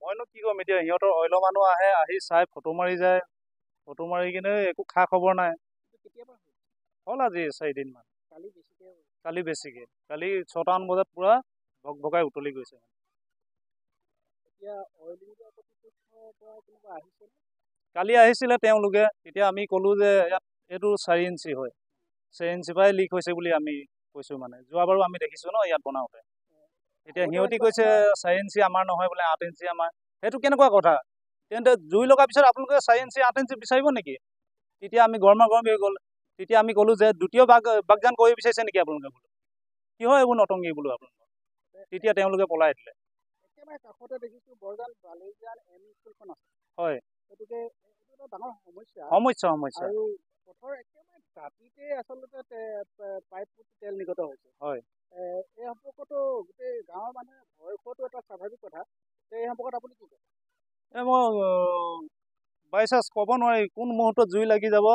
মইনো কি ক'ম এতিয়া, সিহঁতৰ অইলৰ মানুহ আহে, আহি চাই ফটো মাৰি যায়। ফটো মাৰি কিনে একো খা খবৰ নাই। হ'ল আজি 4 দিনমান। কালি বেছিকে। কালি 6টামান বজাত পুৰা ভক ভকাই উতলি গৈছে। কালি আহিছিলে তেওঁলোকে, তেতিয়া আমি ক'লো যে ইয়াত এইটো 4 ইঞ্চি হয়, 4 ইঞ্চি পৰাই লিক হৈছে বুলি আমি কৈছো মানে। যোৱাবাৰো আমি দেখিছো ন ইয়াত বনাওঁতে। এতিয়া সিহঁতি কৈছে 4 ইঞ্চি আমাৰ নহয় বোলে, 8 ইঞ্চি আমাৰ। সেইটো কেনেকুৱা কথা? তেন্তে জুই লগাৰ পিছত আপোনালোকে 4 ইঞ্চি 8 ইঞ্চি বিচাৰিব নেকি? তেতিয়া আমি গৰমা গৰম হৈ গ'ল। তেতিয়া আমি ক'লো যে দ্বিতীয় বাগজান কৰিব বিচাৰিছে নেকি আপোনালোকে বোলো? কিহৰ এইবোৰ নটংগী বোলো আপোনালোকৰ? তেতিয়া তেওঁলোকে পলাই দিলে। হয়, সমস্যা। হয়। মই বাই চান্স ক'ব নোৱাৰি কোন মুহূৰ্তত জুই লাগি যাব,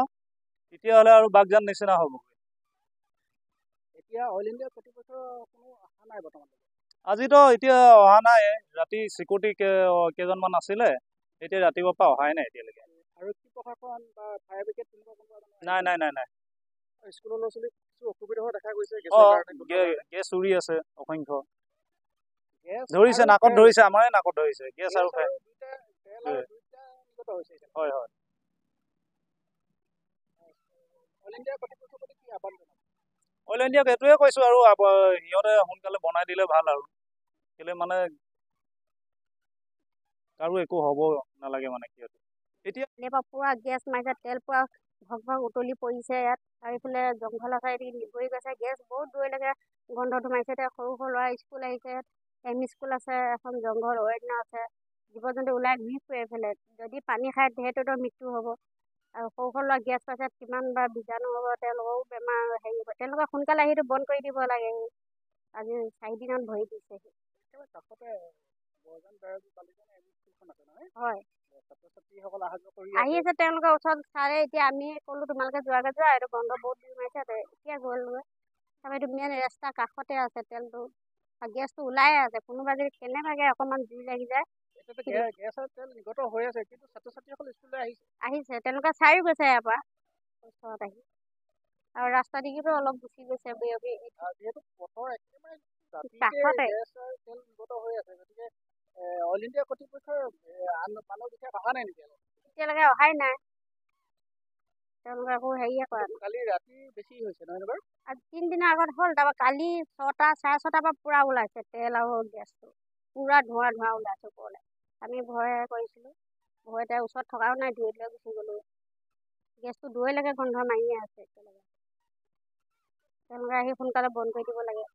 তেতিয়াহ'লে আৰু বাগজান নিচিনা হ'ব। আজিতো এতিয়া অহা নাই। ৰাতি চিকিউৰিটি কেইজনমান আছিলে, এতিয়া ৰাতিপুৱাৰ পৰা অহাই নাই এতিয়ালৈকে। নাই। গেছ উৰি আছে অসংখ্য। ধৰিছে, নাকত ধৰিছে, আমাৰে নাকত ধৰিছে গেছ আৰু ফেন। হয়। অইল ইণ্ডিয়াক এইটোৱে কৈছো আৰু সিহঁতে সোনকালে বনাই দিলে ভাল আৰু। কেলে মানে কাৰো একো হ'ব নালাগে মানে সিহঁতে। এতিয়া পুৰা গেছ মাৰিছে, তেল পুৰা ভক ভক উতলি পৰিছে ইয়াত। আৰু এইফালে জংঘলৰ চাইডি নিভৰি গৈছে, গেছ বহুত দূৰলৈকে গোন্ধটো মাৰিছে। এতিয়া সৰু ল'ৰা স্কুল আহিছে, এম ই স্কুল আছে, এখন জংঘল অৰণ্য আছে, জীৱ জন্তু ওলাই ঘূৰি ফুৰে এইফালে। যদি পানী খাই সিহঁতৰো মৃত্যু হ'ব। আৰু সৰু ল'ৰা গেছ পাইছে, কিমান বাৰ বীজাণু হ'ব, তেওঁলোকৰো বেমাৰ হেৰি হ'ব। তেওঁলোকে সোনকালে আহি বন্ধ কৰি দিব লাগে। আজি 4 দিনত ভৰি দিছেহি। হয়, আহি আছে তেওঁলোকে ওচৰত চাৰে। এতিয়া আমি ক'লো তোমালোকে যোৱা, এইটো বন্ধ বহুত দিন মাৰিছে, এতিয়া গ'লগৈ। তাৰপৰা এইটো মেইন ৰাস্তাৰ কাষতে আছে তেলটো, গেছটো ওলাই আছে। কোনোবা যদি কেনেবাকে অকণমান জুই লাগি যায়। আহিছে, তেওঁলোকে চাইও গৈছে ইয়াৰ পৰা ওচৰত আহি। আৰু ৰাস্তা দিগিতো অলপ গুচি গৈছে কাষতে। এতিয়ালৈকে অহাই নাই। তেওঁলোকে একো হেৰিয়ে কৰা নাই। আজি 3 দিনৰ আগত হ'ল। তাৰপৰা কালি 6টা, চাৰে 6টাৰ পৰা পুৰা ওলাইছে তেল আৰু গেছটো। পুৰা ধোঁৱা ওলাইছে ওপৰলৈ। আমি ভয় কৰিছিলোঁ, ভয়তে ওচৰত থকাও নাই, দূৰলৈ গুচি গ'লো। গেছটো দূৰলৈকে গোন্ধ মাৰিয়ে আছে একেলগে। তেওঁলোকে আহি সোনকালে বন্ধ কৰি দিব লাগে।